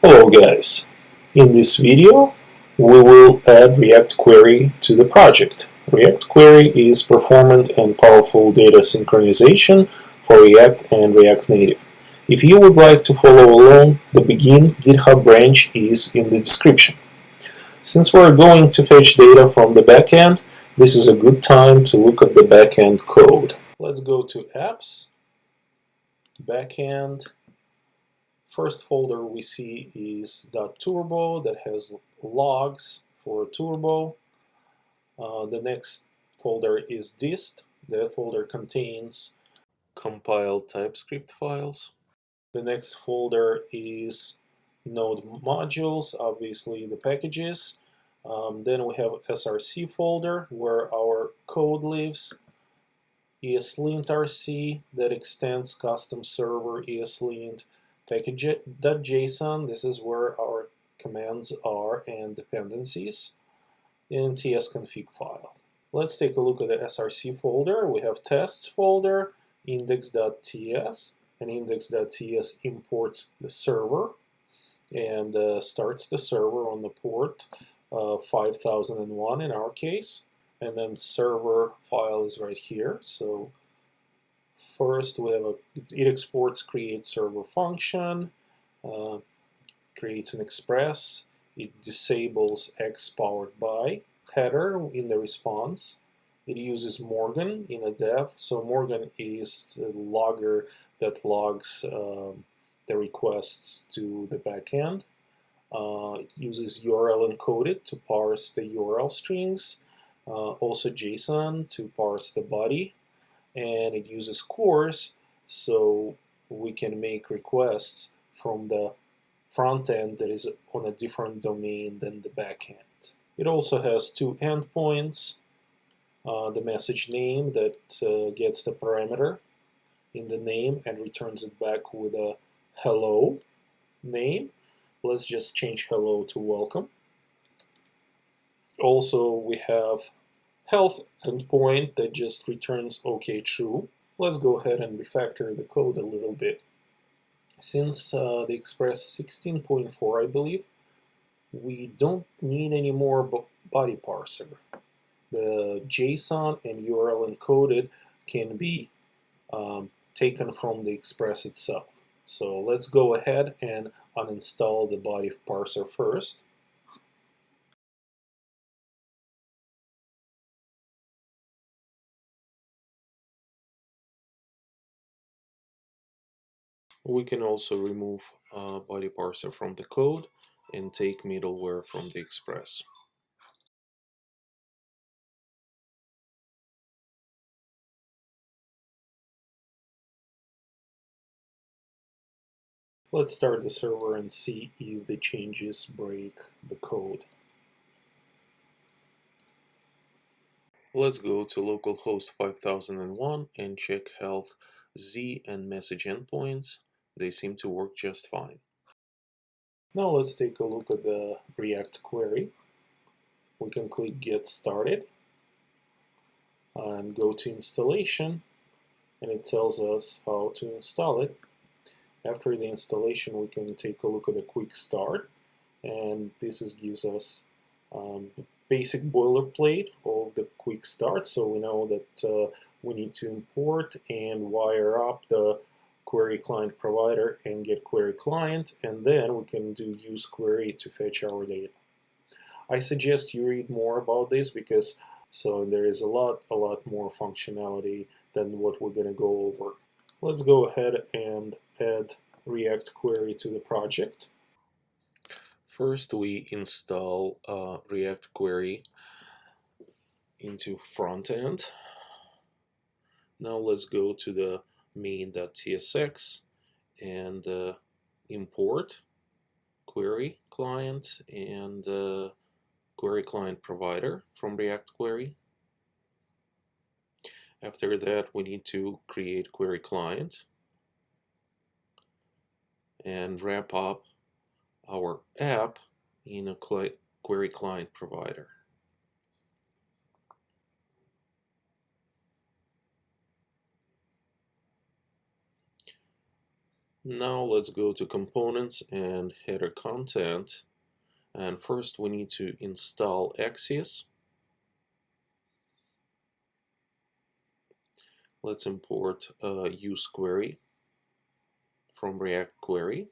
Hello guys, in this video we will add React Query to the project. React Query is performant and powerful data synchronization for React and React Native. If you would like to follow along, the Begin GitHub branch is in the description. Since we're going to fetch data from the backend, this is a good time to look at the backend code. Let's go to Apps, Backend. First folder we see is .turbo that has logs for turbo. The next folder is dist. That folder contains compiled TypeScript files. The next folder is node modules, obviously the packages. Then we have src folder where our code lives. ESLint.rc that extends custom server ESLint. Package.json, this is where our commands are and dependencies, and tsconfig file. Let's take a look at the src folder. We have tests folder, index.ts, and index.ts imports the server and starts the server on the port 5001 in our case, and then server file is right here. So first, we have it exports create server function, creates an express, it disables x powered by header in the response. It uses Morgan in a def. So Morgan is the logger that logs the requests to the backend. It uses URL encoded to parse the URL strings, also JSON to parse the body, and it uses cores so we can make requests from the front end that is on a different domain than the back end. It also has two endpoints, the message name that gets the parameter in the name and returns it back with a hello name. Let's just change hello to welcome. Also, we have health endpoint that just returns OK true. Let's go ahead and refactor the code a little bit. Since the Express 16.4, I believe, we don't need any more body parser. The JSON and URL encoded can be taken from the Express itself. So let's go ahead and uninstall the body parser first. We can also remove body parser from the code and take middleware from the Express. Let's start the server and see if the changes break the code. Let's go to localhost 5001 and check health, Z, and message endpoints. They seem to work just fine. Now let's take a look at the React query. We can click Get Started and go to Installation, and it tells us how to install it. After the installation, we can take a look at the quick start, and this gives us basic boilerplate of the quick start. So we know that we need to import and wire up the query client provider and get query client, and then we can do use query to fetch our data. I suggest you read more about this because there is a lot more functionality than what we're going to go over. Let's go ahead and add React Query to the project. First, we install React Query into front end. Now let's go to the main.tsx and import query client and query client provider from React Query. After that, we need to create query client and wrap up our app in a query client provider. Now let's go to components and header content. And first we need to install Axios. Let's import use query from React Query.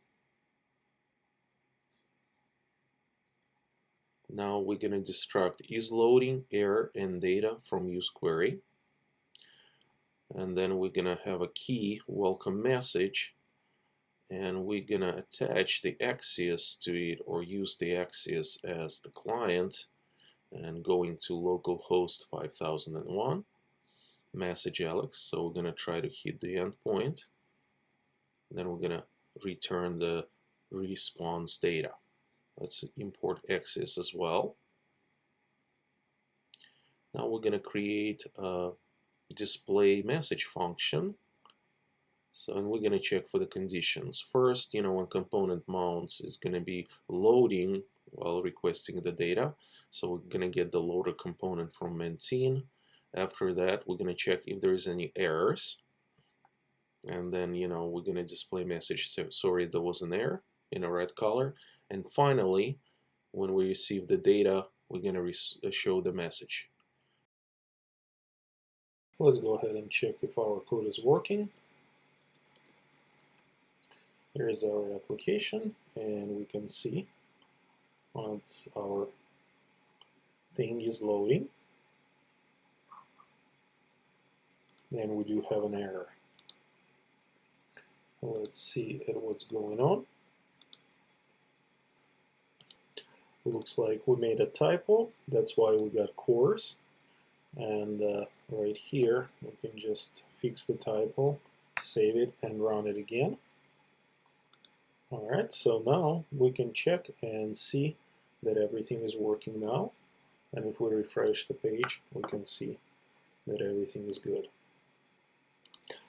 Now we're going to destruct isLoading, error, and data from use query. And then we're going to have a key welcome message, and we're going to attach the Axios to it, or use the Axios as the client, and going to localhost 5001 message Alex. So we're going to try to hit the endpoint. Then we're going to return the response data. Let's import Axios as well. Now we're going to create a display message function. So, and we're going to check for the conditions. First, when component mounts is going to be loading while requesting the data. So we're going to get the loader component from Maintain. After that, we're going to check if there is any errors. And then, we're going to display message, so, sorry, there was an error in a red color. And finally, when we receive the data, we're going to show the message. Let's go ahead and check if our code is working. Here's our application, and we can see once our thing is loading, then we do have an error. Let's see what's going on. Looks like we made a typo. That's why we got cores. And right here, we can just fix the typo, save it, and run it again. Alright, so now we can check and see that everything is working now. And if we refresh the page, we can see that everything is good.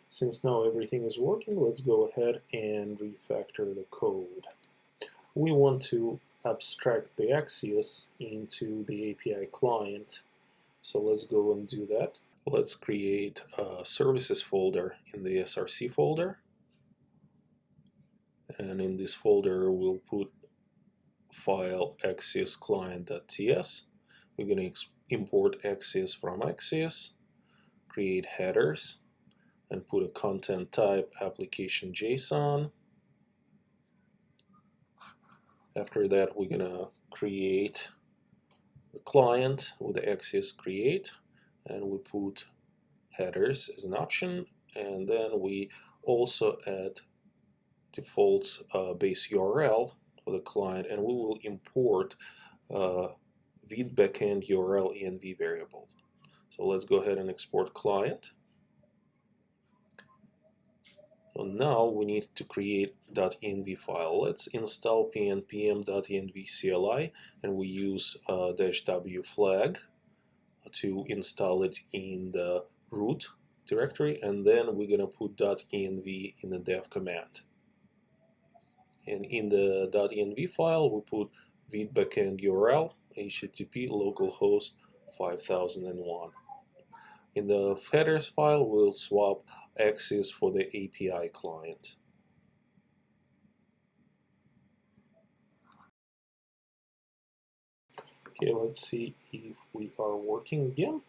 Since now everything is working, let's go ahead and refactor the code. We want to abstract the Axios into the API client. So let's go and do that. Let's create a services folder in the SRC folder. And in this folder, we'll put file Axios client.ts. We're going to import Axios from Axios, create headers, and put a content type application JSON. After that, we're going to create the client with the Axios create, and we put headers as an option, and then we also add default base URL for the client, and we will import Vite backend URL env variable. So let's go ahead and export client. So now we need to create .env file. Let's install pnpm.env CLI, and we use -w flag to install it in the root directory, and then we're going to put .env in the dev command. And in the .env file, we put Vite backend URL, HTTP localhost 5001. In the headers file, we'll swap Axios for the API client. Okay, let's see if we are working again.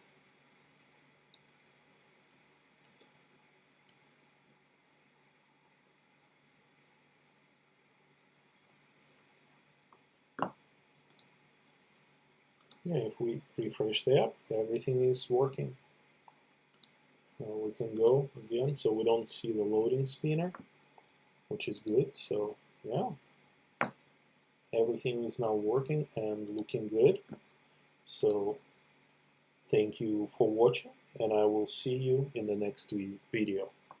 Yeah, if we refresh the app, everything is working. We can go again, so we don't see the loading spinner, which is good. So yeah, everything is now working and looking good. So thank you for watching, and I will see you in the next video.